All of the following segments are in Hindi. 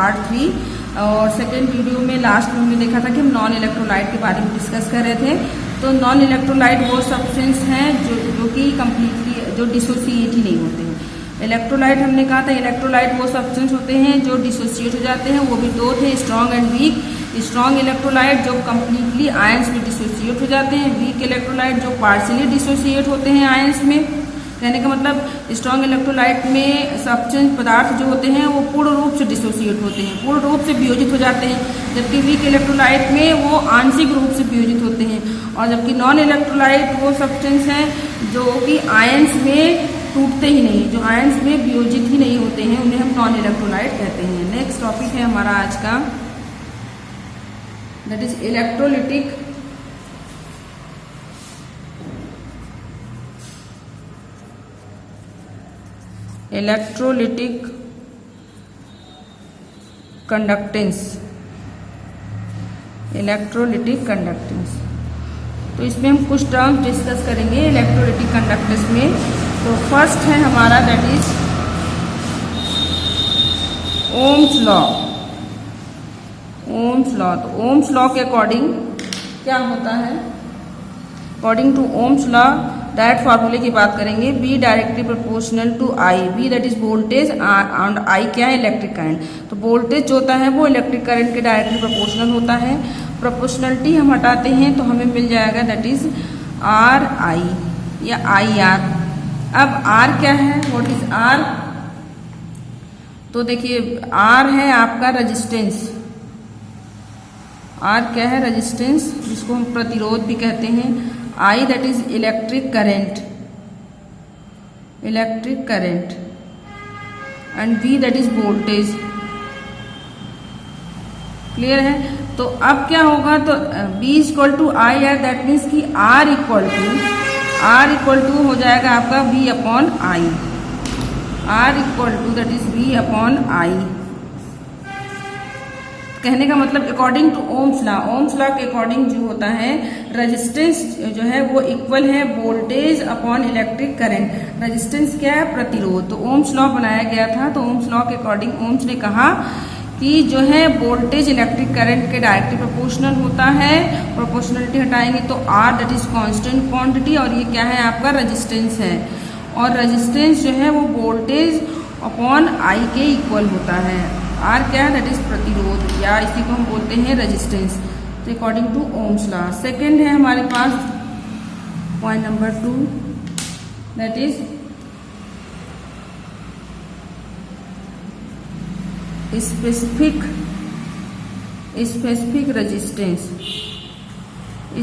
पार्ट 3। और सेकेंड वीडियो में लास्ट में हमने देखा था कि हम नॉन इलेक्ट्रोलाइट के बारे में डिस्कस कर रहे थे। तो नॉन इलेक्ट्रोलाइट वो सब्सटेंस हैं जो कि कम्प्लीटली जो डिसोसिएट ही नहीं होते हैं। इलेक्ट्रोलाइट हमने कहा था इलेक्ट्रोलाइट वो सब्सटेंस होते हैं जो डिसोसिएट हो जाते हैं, वो भी दो थे, strong and weak. Strong electrolyte जो कम्प्लीटली आयंस में डिसोसिएट हो जाते हैं, वीक इलेक्ट्रोलाइट जो पार्शियली डिसोसिएट होते हैं आयंस में। कहने का मतलब स्ट्रॉन्ग इलेक्ट्रोलाइट में सब्सटेंस पदार्थ जो होते हैं वो पूर्ण रूप से डिसोसिएट होते हैं, पूर्ण रूप से वियोजित हो जाते हैं, जबकि वीक इलेक्ट्रोलाइट में वो आंशिक रूप से वियोजित होते हैं। और जबकि नॉन इलेक्ट्रोलाइट वो सब्सटेंस हैं जो कि आयंस में टूटते ही नहीं, जो आयंस में वियोजित ही नहीं होते हैं, उन्हें हम नॉन इलेक्ट्रोलाइट कहते हैं। नेक्स्ट टॉपिक है हमारा आज का, that is electrolytic conductance. Electrolytic conductance, तो इसमें हम कुछ टर्म्स डिस्कस करेंगे इलेक्ट्रोलिटिक कंडक्टेंस में। तो फर्स्ट है हमारा that is Ohm's law. Ohm's law, तो ओम्स लॉ के अकॉर्डिंग क्या होता है, according to Ohm's law direct फार्मूले की बात करेंगे, V directly proportional to I. V that is voltage and I क्या है, इलेक्ट्रिक करंट। तो वोल्टेज जो होता है वो इलेक्ट्रिक करंट के डायरेक्टली प्रोपोर्शनल होता है। प्रोपोर्शनलिटी हम हटाते हैं तो हमें मिल जाएगा दैट इज आर आई या आई आर। अब आर क्या है, व्हाट इज आर, तो देखिए आर है आपका रजिस्टेंस। आर क्या है, रजिस्टेंस, जिसको हम प्रतिरोध भी कहते हैं। I that is electric current, electric current, and V that is voltage. Clear है। तो अब क्या होगा, तो B equal to I R, that means कि R इक्वल टू हो जाएगा आपका V upon I. R equal to that is V upon I. कहने का मतलब according to Ohm's law, Ohm's law के अकॉर्डिंग जो होता है रेजिस्टेंस जो है वो इक्वल है voltage upon electric current. Resistance क्या है, प्रतिरोध। तो ओम्स लॉ बनाया गया था, तो ओम्स लॉ के अकॉर्डिंग ओम्स ने कहा कि जो है वोल्टेज इलेक्ट्रिक करंट के डायरेक्टली प्रोपोर्शनल होता है। प्रोपोर्शनलिटी हटाएंगे तो R that is constant quantity, और ये क्या है आपका रेजिस्टेंस है। और रेजिस्टेंस जो है वो वोल्टेज अपॉन आई के इक्वल होता है। R क्या है, दैट इज प्रतिरोध, या इसी को हम बोलते हैं रेजिस्टेंस। तो according to Ohm's law. Second है हमारे पास point number 2, that is specific resistance.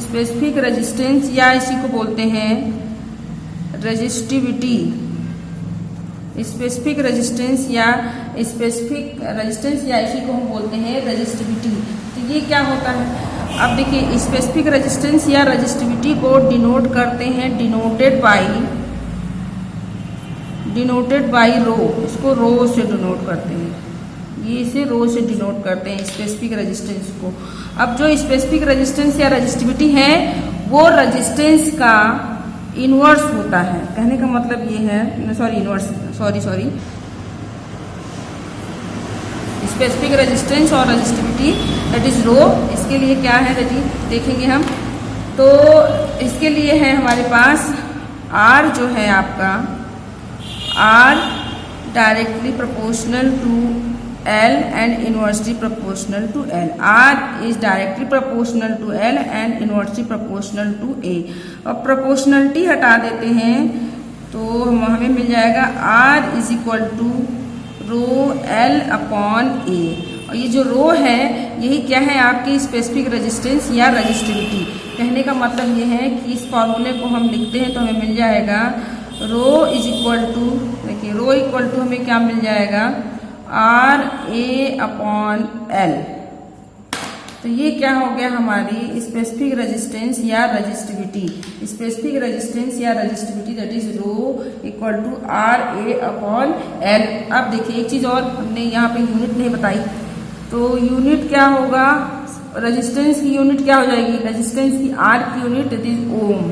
Specific resistance या इसी को बोलते हैं रेजिस्टिविटी। स्पेसिफिक रेजिस्टेंस या स्पेसिफिक रेजिस्टेंस या इसी को हम बोलते हैं रेजिस्टिविटी। तो ये क्या होता है, अब देखिए स्पेसिफिक रेजिस्टेंस या रेजिस्टिविटी को डिनोट करते हैं डिनोटेड बाई रो। इसको रो से डिनोट करते हैं, ये इसे रो से डिनोट करते हैं स्पेसिफिक रेजिस्टेंस को। अब जो स्पेसिफिक रेजिस्टेंस या रेजिस्टिविटी है वो रेजिस्टेंस का इनवर्स होता है। कहने का मतलब ये है, सॉरी स्पेसिफिक रेजिस्टेंस और रेजिस्टिविटी दैट इज रो। इसके लिए क्या है दैट इज देखेंगे हम, तो इसके लिए है हमारे पास R जो है आपका, R directly proportional to L and inversely proportional to L. R is directly proportional to L and inversely proportional to A. अब proportionality हटा देते हैं तो हमें मिल जाएगा R is equal to rho L upon A। और ये जो रो है यही क्या है, आपकी स्पेसिफिक रेजिस्टेंस या रेजिस्टिविटी। कहने का मतलब ये है कि इस फॉर्मूले को हम लिखते हैं तो हमें मिल जाएगा रो इज इक्वल टू, देखिए रो इक्वल टू हमें क्या मिल जाएगा, R A अपॉन L। तो ये क्या हो गया हमारी स्पेसिफिक रेजिस्टेंस या रेजिस्टिविटी। स्पेसिफिक रेजिस्टेंस या resistivity that is rho equal to R A upon L। अब देखिए एक चीज़ और हमने यहाँ पे यूनिट नहीं बताई, तो यूनिट क्या होगा, रेजिस्टेंस की यूनिट क्या हो जाएगी, रेजिस्टेंस की R की unit that is ohm.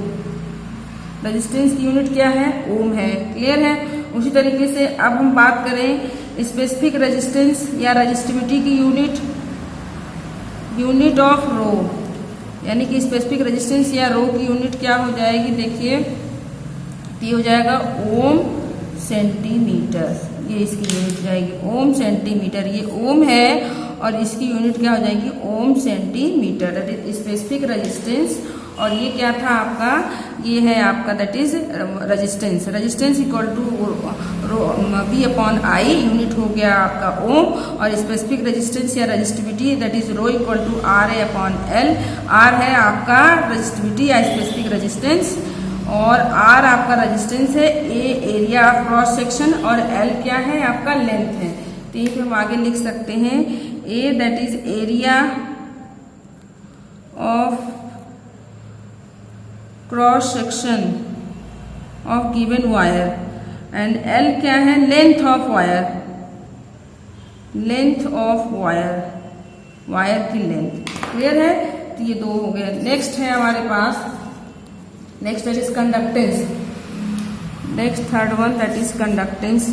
Resistance की यूनिट क्या है, ओम है। क्लियर है। उसी तरीके से अब हम बात करें स्पेसिफिक रेजिस्टेंस या रजिस्टिविटी की यूनिट ऑफ रो, यानी कि स्पेसिफिक रेजिस्टेंस या रो की यूनिट क्या हो जाएगी, देखिए ये हो जाएगा ओम सेंटीमीटर, ये इसकी यूनिट जाएगी ओम सेंटीमीटर, ये ओम है और इसकी यूनिट क्या हो जाएगी ohm centimetre, that is specific resistance. और ये क्या था आपका, ये है आपका that is resistance, resistance equal to V upon I, unit हो गया आपका ओम, और स्पेसिफिक रेजिस्टेंस या resistivity that is rho equal to RA upon L, R है आपका रजिस्टिविटी या स्पेसिफिक रेजिस्टेंस और R आपका रेजिस्टेंस है, A area of cross section और L क्या है आपका लेंथ है। तो ये हम आगे लिख सकते हैं A that is area of cross section of given wire and L क्या है length of wire, length of wire, wire की लेंथ। क्लियर है, तो ये दो हो गए। नेक्स्ट है हमारे पास, next that is conductance, next third one that is conductance.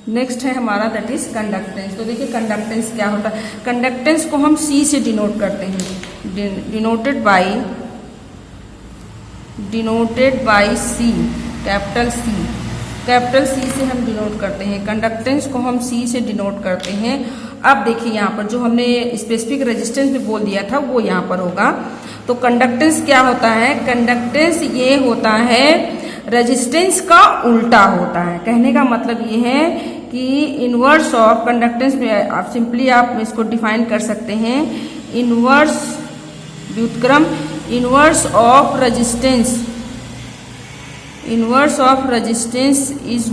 Next है हमारा दैट इज कंडक्टेंस। तो देखिए कंडक्टेंस क्या होता है, कंडक्टेंस को हम C से डिनोट करते हैं, denoted by C, capital C से हम डिनोट करते हैं, कंडक्टेंस को हम C से डिनोट करते हैं। अब देखिए यहाँ पर जो हमने स्पेसिफिक रेजिस्टेंस में बोल दिया था वो यहाँ पर होगा। तो कंडक्टेंस क्या होता है, कंडक्टेंस ये होता है रेजिस्टेंस का उल्टा होता है। कहने का मतलब ये है कि इनवर्स ऑफ कंडक्टेंस में आप सिंपली आप इसको डिफाइन कर सकते हैं, इनवर्स व्युत्क्रम, inverse of resistance, inverse of resistance is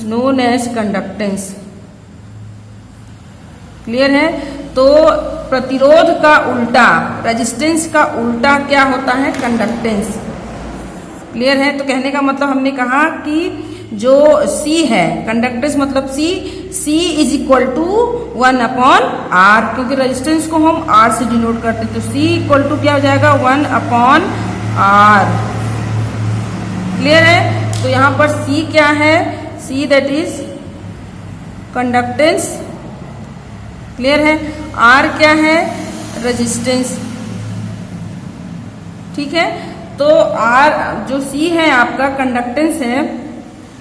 known as conductance. Clear है, तो प्रतिरोध का उल्टा, रेजिस्टेंस का उल्टा क्या होता है कंडक्टेंस। क्लियर है, तो कहने का मतलब हमने कहा कि जो C है, कंडक्टेंस मतलब C is equal to 1 upon R, क्योंकि रेजिस्टेंस को हम R से डिनोट करते हैं, तो C इक्वल टू क्या हो जाएगा 1 अपॉन R। क्लियर है, तो यहाँ पर C क्या है, C that is conductance. Clear है, R क्या है रेजिस्टेंस। ठीक है, तो R जो C है आपका कंडक्टेंस है,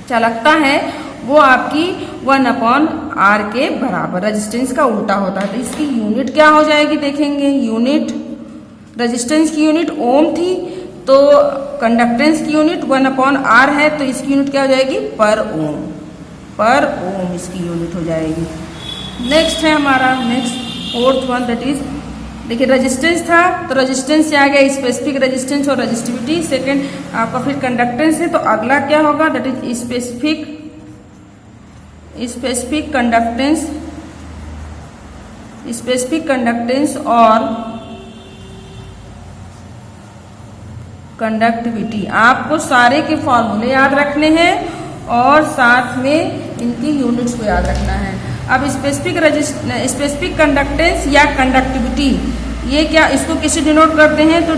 चालकता है, वो आपकी 1 अपॉन R के बराबर, रेजिस्टेंस का उल्टा होता है। तो इसकी यूनिट क्या हो जाएगी देखेंगे, यूनिट रेजिस्टेंस की यूनिट ओम थी, तो कंडक्टेंस की यूनिट 1 अपॉन R है, तो इसकी यूनिट क्या हो जाएगी पर ओम इसकी यूनिट हो जाएगी। नेक्स्ट है हमारा, next fourth one that is, देखिए रेजिस्टेंस था तो रेजिस्टेंस से आ गया स्पेसिफिक रेजिस्टेंस और रेजिस्टिविटी, सेकंड आपका फिर कंडक्टेंस है, तो अगला क्या होगा दैट इज स्पेसिफिक कंडक्टेंस और कंडक्टिविटी। आपको सारे के फॉर्मूले याद रखने हैं और साथ में इनकी यूनिट्स को याद रखना है। अब स्पेसिफिक कंडक्टेंस या कंडक्टिविटी, ये क्या, इसको किससे डिनोट करते हैं, तो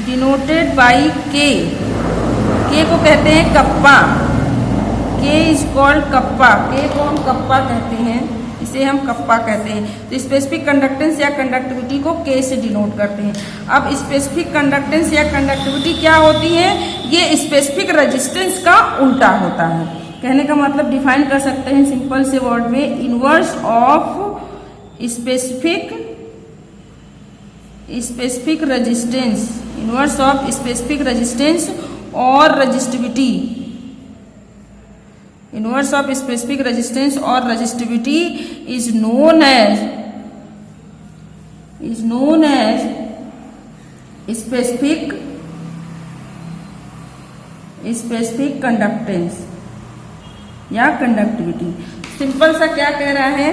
डिनोटेड बाई के को कहते हैं कप्पा, के इज कॉल्ड कप्पा, के को हम कप्पा कहते हैं, इसे हम कप्पा कहते हैं। तो स्पेसिफिक कंडक्टेंस या कंडक्टिविटी को के से डिनोट करते हैं। अब स्पेसिफिक कंडक्टेंस या कंडक्टिविटी क्या होती है, ये स्पेसिफिक रेजिस्टेंस का उल्टा होता है। कहने का मतलब डिफाइन कर सकते हैं सिंपल से वर्ड में, inverse of specific resistance, inverse of specific resistance और resistivity, inverse of specific resistance और resistivity is known as specific conductance या कंडक्टिविटी। सिंपल सा क्या कह रहा है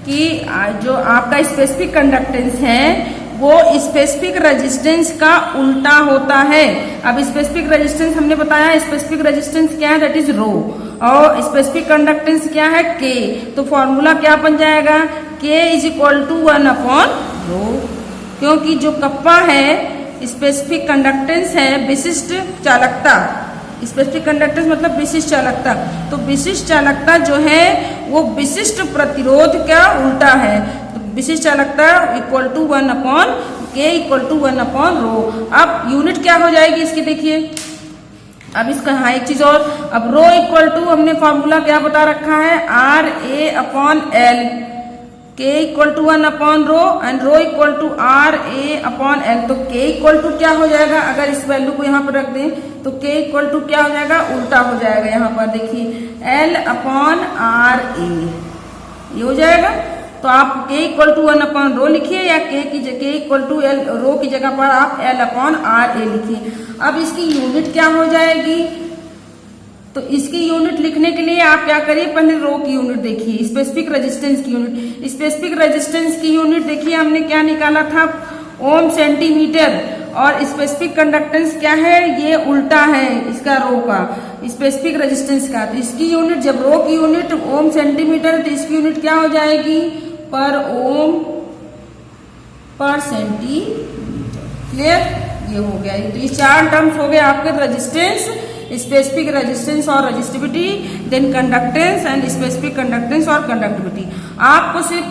कि जो आपका स्पेसिफिक कंडक्टेंस है वो स्पेसिफिक रेजिस्टेंस का उल्टा होता है। अब स्पेसिफिक रेजिस्टेंस हमने बताया, स्पेसिफिक रेजिस्टेंस क्या है दैट इज रो, और स्पेसिफिक कंडक्टेंस क्या है के। तो फॉर्मूला क्या बन जाएगा, K is equal to 1 upon rho. क्योंकि जो कप्पा है स्पेसिफिक कंडक्टेंस है विशिष्ट चालकता। स्पेसिफिक कंडक्टेंस मतलब विशिष्ट चालकता। तो विशिष्ट चालकता जो है वो विशिष्ट प्रतिरोध का उल्टा है। तो विशिष्ट चालकता equal to 1/K equal to 1/ρ। अब यूनिट क्या हो जाएगी इसकी, देखिए अब इसका हाँ एक चीज और, अब रो इक्वल टू हमने फॉर्मूला क्या बता रखा है, RA/L, K equal to 1/ρ and rho equal to RA/L। तो K इक्वल टू क्या हो जाएगा, अगर इस वैल्यू को यहाँ पर रख दें तो K इक्वल टू क्या हो जाएगा, उल्टा हो जाएगा। यहाँ पर देखिए L/RA ये हो जाएगा। तो आप K इक्वल टू 1/ρ लिखिए या K इक्वल टू L, रो की जगह पर आप L/RA लिखिए। अब इसकी यूनिट क्या हो जाएगी, तो इसकी यूनिट लिखने के लिए आप क्या करिए, पहले रो की यूनिट देखिए, स्पेसिफिक रेजिस्टेंस की यूनिट। स्पेसिफिक रेजिस्टेंस की यूनिट देखिए हमने क्या निकाला था, ओम सेंटीमीटर, और स्पेसिफिक कंडक्टेंस क्या है, ये उल्टा है इसका रो का, स्पेसिफिक रेजिस्टेंस का। तो इसकी यूनिट, जब रो की यूनिट ओम सेंटीमीटर, तो इसकी यूनिट क्या हो जाएगी, पर ओम पर सेंटीमीटर। क्लियर, ये हो गया। तो ये चार टर्म्स हो गए आपके, रेजिस्टेंस, स्पेसिफिक रेजिस्टेंस और resistivity, then conductance and specific conductance और कंडक्टिविटी। आपको सिर्फ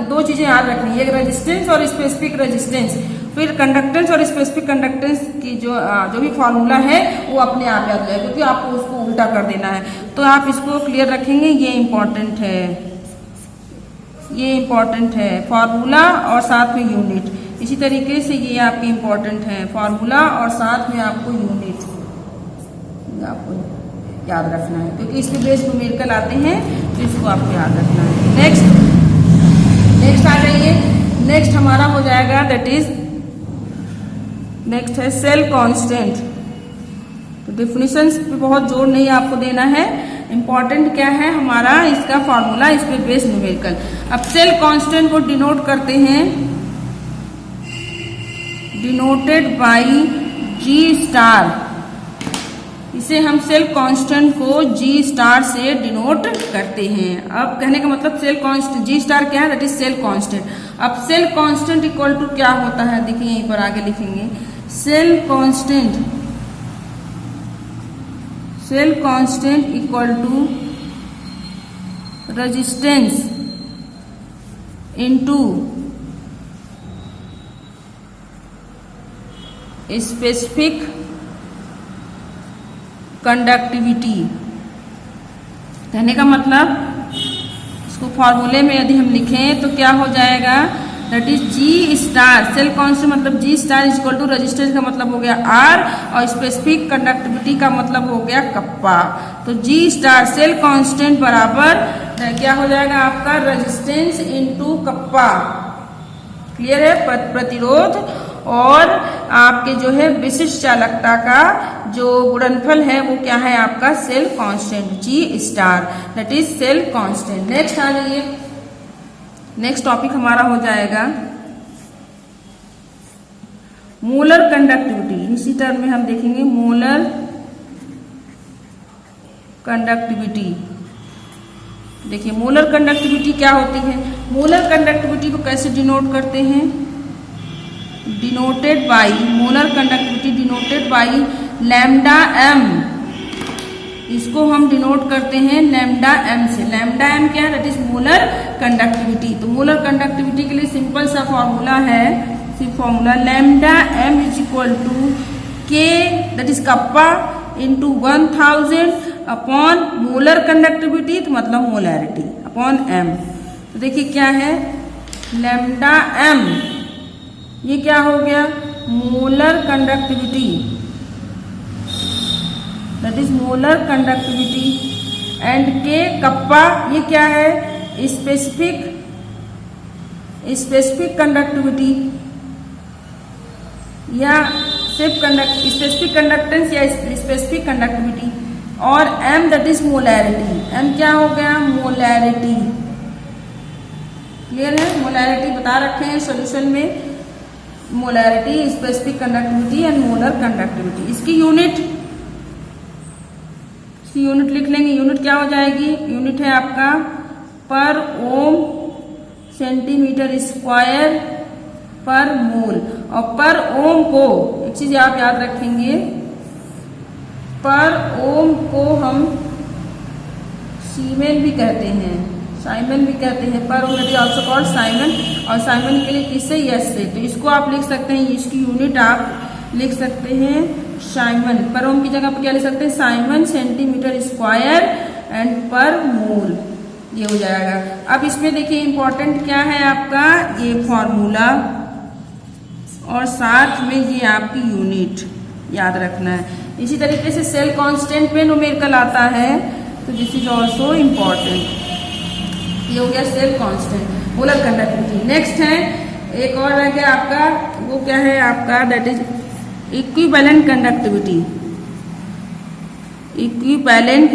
दो चीजें याद रखनी है, एक रेजिस्टेंस और स्पेसिफिक रेजिस्टेंस, फिर कंडक्टेंस और स्पेसिफिक कंडक्टेंस की जो भी फॉर्मूला है वो अपने आप याद हो जाएगा, क्योंकि आपको उसको उल्टा कर देना है। तो आप इसको क्लियर रखेंगे, ये इंपॉर्टेंट है, ये इंपॉर्टेंट है फॉर्मूला और साथ में यूनिट। इसी तरीके से ये आपकी इंपॉर्टेंट है, फॉर्मूला और साथ में आपको यूनिट आपको याद रखना है, क्योंकि इसमें बेस न्यूमेरिकल आते हैं, तो इसको आपको याद रखना है। नेक्स्ट आ जाइए। नेक्स्ट हमारा हो जाएगा, दैट इज नेक्स्ट है सेल कांस्टेंट। तो डिफिनिशंस पे बहुत जोर नहीं आपको देना है, इंपॉर्टेंट क्या है हमारा इसका फॉर्मूला, इस पे बेस न्यूमेरिकल। अब सेल कांस्टेंट को डिनोट करते हैं, डिनोटेड बाई G*। इसे हम सेल कांस्टेंट को G* से डिनोट करते हैं। अब कहने का मतलब सेल कांस्टेंट G* क्या है, दैट इज सेल कांस्टेंट। अब सेल कांस्टेंट इक्वल टू क्या होता है, देखिए यहीं पर आगे लिखेंगे, cell constant equal to resistance into specific conductivity. कहने का मतलब इसको फॉर्मूले में यदि हम लिखें तो क्या हो जाएगा, that is G*। Cell constant मतलब G* इक्वल टू रेजिस्टेंस का मतलब हो गया R, और स्पेसिफिक कंडक्टिविटी का मतलब हो गया कप्पा। तो G* सेल कांस्टेंट बराबर क्या हो जाएगा आपका, रेजिस्टेंस इनटू कप्पा। क्लियर है, प्रतिरोध और आपके जो है विशिष्ट चालकता का जो गुणनफल है वो क्या है आपका, cell constant G*, that is cell constant. Next आ जाइए, नेक्स्ट टॉपिक हमारा हो जाएगा मोलर कंडक्टिविटी। इसी टर्म में हम देखेंगे मोलर कंडक्टिविटी। देखिए मोलर कंडक्टिविटी क्या होती है, मोलर कंडक्टिविटी को कैसे डिनोट करते हैं, denoted by, molar conductivity denoted by λm। इसको हम डिनोट करते हैं λm से। λm क्या है, दैट इज मोलर कंडक्टिविटी। तो मोलर कंडक्टिविटी के लिए सिंपल सा फॉर्मूला है, सिर्फ formula λm is equal to K, that is kappa, into 1000 upon molar conductivity, तो मतलब मोलैरिटी अपॉन m। तो देखिए क्या है λm, ये क्या हो गया, molar conductivity, that is molar conductivity, and K kappa, ये क्या है, स्पेसिफिक कंडक्टिविटी या सिर्फ स्पेसिफिक कंडक्टेंस या स्पेसिफिक कंडक्टिविटी, और m that is molarity. m क्या हो गया, मोलैरिटी। क्लियर है, मोलैरिटी बता रखे हैं सोल्यूशन में, molarity, specific conductivity and molar conductivity. इसकी यूनिट लिख लेंगे। यूनिट क्या हो जाएगी, यूनिट है आपका पर ओम सेंटीमीटर स्क्वायर पर मोल। और पर ओम को एक चीज आप याद रखेंगे, पर ओम को हम सीमेन भी कहते हैं, साइमन भी कहते हैं। पर ओम इज ऑल्सो कॉल्ड साइमन, और साइमन के लिए किससे? यस से। तो इसको आप लिख सकते हैं, इसकी यूनिट आप लिख सकते हैं साइमन। पर ओम की जगह पर क्या लिख सकते हैं? साइमन सेंटीमीटर स्क्वायर एंड पर मोल, ये हो जाएगा। अब इसमें देखिए इंपॉर्टेंट क्या है आपका, ये फॉर्मूला और साथ में ये आपकी यूनिट याद रखना है। इसी तरीके से सेल कांस्टेंट में न्यूमेरिकल आता है, तो दिस इज ऑल्सो इम्पॉर्टेंट। ये हो गया cell constant, molar conductivity. Next है एक और रह गया आपका, वो क्या है आपका, that is equivalent conductivity. Equivalent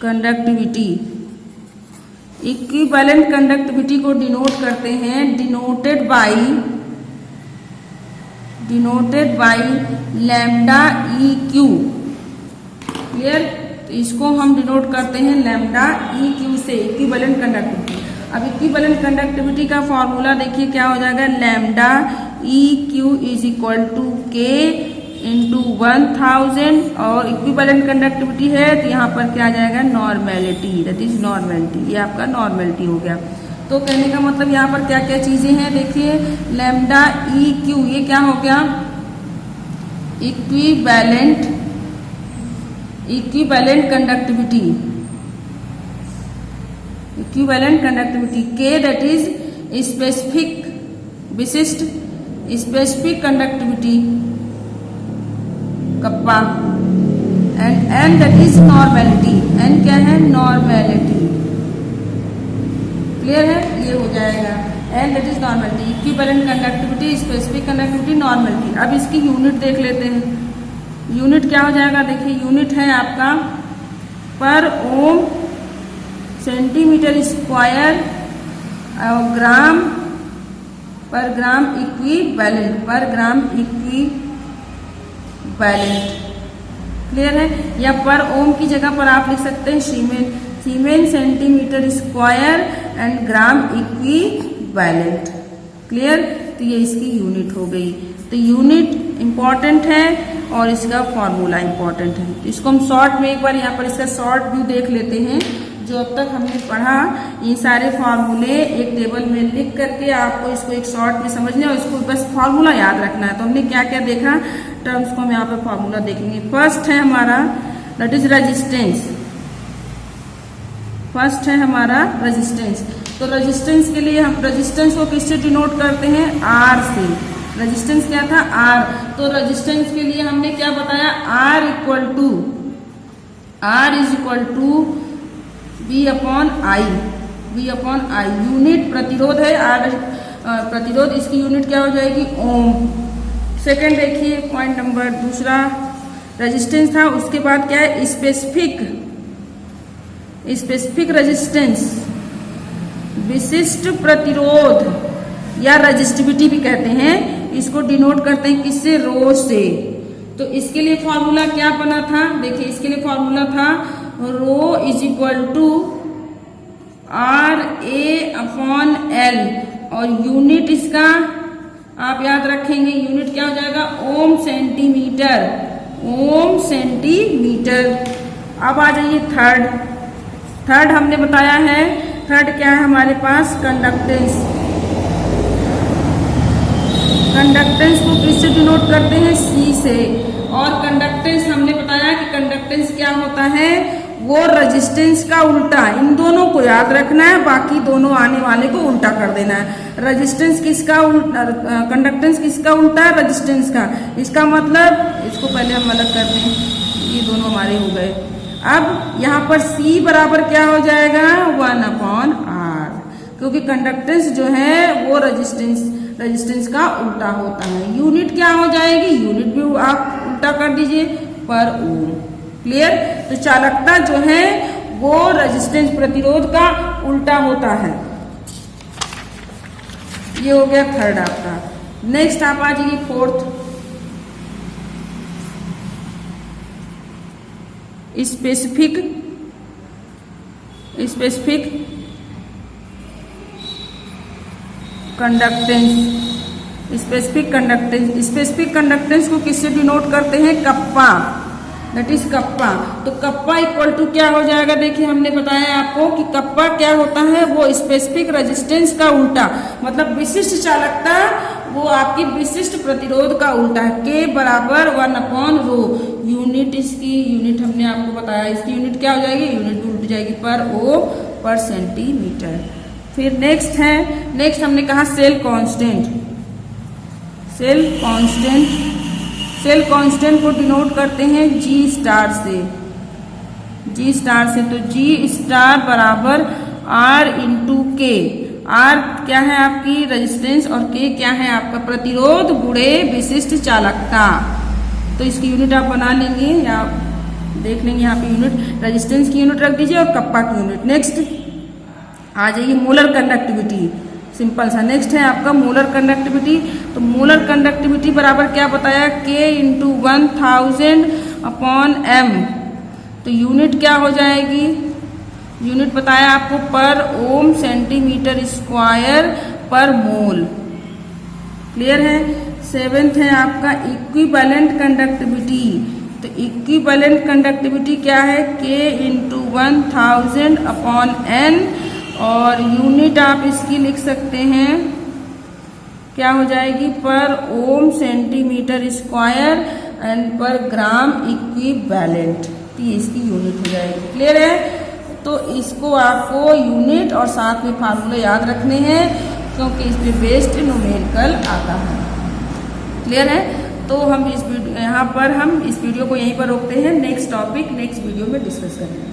conductivity, equivalent conductivity को डिनोट करते हैं, denoted by lambda E Q. Clear? तो इसको हम डिनोट करते हैं लैम्डा ई क्यू से, इक्विवेलेंट कंडक्टिविटी। अब इक्विवेलेंट कंडक्टिविटी का फॉर्मूला देखिए क्या हो जाएगा, lambda E Q is equal to K into 1000, और इक्विवेलेंट कंडक्टिविटी है तो यहाँ पर क्या आ जाएगा, नॉर्मेलिटी, दैट इज नॉर्मेलिटी। ये आपका नॉर्मेलिटी हो गया। तो कहने का मतलब यहाँ पर क्या क्या चीजें हैं, देखिए लैम्डा ई क्यू, ये क्या हो गया, equivalent conductivity, equivalent conductivity. K that is specific, विशिष्ट specific conductivity kappa, and N that is normality. N क्या है, नॉर्मेलिटी। क्लियर है? ये हो जाएगा N that is normality, equivalent conductivity, specific conductivity, normality. अब इसकी यूनिट देख लेते हैं। यूनिट क्या हो जाएगा, देखिए यूनिट है आपका पर ओम सेंटीमीटर स्क्वायर ग्राम पर ग्राम इक्विवेलेंट, पर ग्राम इक्विवेलेंट। क्लियर है? या पर ओम की जगह पर आप लिख सकते हैं siemens, siemens centimetre square and gram equivalent. Clear? तो ये इसकी यूनिट हो गई। तो यूनिट इंपॉर्टेंट है और इसका फॉर्मूला इंपॉर्टेंट है। तो इसको हम शॉर्ट में एक बार यहाँ पर इसका शॉर्ट व्यू देख लेते हैं। जो अब तक हमने पढ़ा, ये सारे फॉर्मूले एक टेबल में लिख करके आपको इसको एक शॉर्ट में समझना है और इसको बस फॉर्मूला याद रखना है। तो हमने क्या क्या देखा, टर्म्स को हम यहाँ पर फॉर्मूला देखेंगे। फर्स्ट है हमारा दैट इज रेजिस्टेंस, फर्स्ट है हमारा रेजिस्टेंस। तो रेजिस्टेंस के लिए हम रेजिस्टेंस को किससे डिनोट करते हैं, आर से। रेजिस्टेंस क्या था, आर। तो रेजिस्टेंस के लिए हमने क्या बताया, R is equal to V upon I, V upon I. Unit प्रतिरोध है, आर प्रतिरोध, इसकी यूनिट क्या हो जाएगी, ओम। सेकंड देखिए पॉइंट नंबर दूसरा, रेजिस्टेंस था, उसके बाद क्या है, स्पेसिफिक रेजिस्टेंस, विशिष्ट प्रतिरोध या रेजिस्टिविटी भी कहते हैं। इसको डिनोट करते हैं किससे, रो से। तो इसके लिए फॉर्मूला क्या बना था, देखिए इसके लिए फॉर्मूला था rho is equal to R A upon L, और यूनिट इसका आप याद रखेंगे, यूनिट क्या हो जाएगा, ओम सेंटीमीटर, ओम सेंटीमीटर। अब आ जाइए थर्ड हमने बताया है, थर्ड क्या है हमारे पास, कंडक्टेंस। कंडक्टेंस को किससे डिनोट करते हैं, सी से। और कंडक्टेंस हमने बताया कि कंडक्टेंस क्या होता है, वो रेजिस्टेंस का उल्टा। इन दोनों को याद रखना है, बाकी दोनों आने वाले को उल्टा कर देना है। रेजिस्टेंस किसका उल्टा, कंडक्टेंस किसका उल्टा है, रेजिस्टेंस का। इसका मतलब, इसको पहले हम अलग कर दें, ये दोनों हमारे हो गए। अब यहाँ पर C बराबर क्या हो जाएगा, 1 अपॉन R, क्योंकि कंडक्टेंस जो है वो रेजिस्टेंस का उल्टा होता है। यूनिट क्या हो जाएगी, यूनिट भी आप उल्टा कर दीजिए, पर ओम। क्लियर? तो चालकता जो है वो रेजिस्टेंस प्रतिरोध का उल्टा होता है। ये हो गया थर्ड आपका। नेक्स्ट आप आ जाइए fourth, specific conductance, specific conductance. Specific conductance को किससे डिनोट करते हैं? Kappa, that is kappa. तो कप्पा इक्वल टू क्या हो जाएगा? देखिए हमने बताया आपको कि कप्पा क्या होता है, वो स्पेसिफिक रेजिस्टेंस का उल्टा, मतलब विशिष्ट चालकता वो आपकी विशिष्ट प्रतिरोध का उल्टा है। K बराबर 1/ρ। यूनिट, इसकी यूनिट हमने आपको बताया, इसकी यूनिट क्या हो जाएगी? यूनिट उल्ट जाएगी पर ओ पर सेंटीमीटर। फिर नेक्स्ट हमने कहा सेल कांस्टेंट। सेल कांस्टेंट को डिनोट करते हैं G स्टार से। तो G स्टार बराबर R इंटू के। R क्या है आपकी रेजिस्टेंस और K क्या है आपका प्रतिरोध गुणे विशिष्ट चालकता। तो इसकी यूनिट आप बना लेंगे या देख लेंगे यहाँ पे यूनिट, रेजिस्टेंस की यूनिट रख दीजिए और कप्पा की यूनिट। नेक्स्ट आ जाइए मोलर कंडक्टिविटी, सिंपल सा। नेक्स्ट है आपका मोलर कंडक्टिविटी। तो मोलर कंडक्टिविटी बराबर क्या बताया? K into 1000/m। तो यूनिट क्या हो जाएगी? यूनिट बताया आपको पर ओम सेंटीमीटर स्क्वायर पर मोल। क्लियर है? 7th है आपका इक्विवेलेंट कंडक्टिविटी। तो इक्विवेलेंट कंडक्टिविटी क्या है? K इंटू 1000/n और यूनिट आप इसकी लिख सकते हैं, क्या हो जाएगी? पर ओम सेंटीमीटर स्क्वायर एंड पर ग्राम इक्विवेलेंट। ये इसकी यूनिट हो जाएगी। क्लियर है? तो इसको आपको यूनिट और साथ में फार्मूले याद रखने हैं क्योंकि इसमें बेस्ड न्यूमेरिकल आता है। क्लियर है? तो हम इस वीडियो यहाँ पर हम इस वीडियो को यहीं पर रोकते हैं। नेक्स्ट टॉपिक नेक्स्ट वीडियो में डिस्कस करेंगे।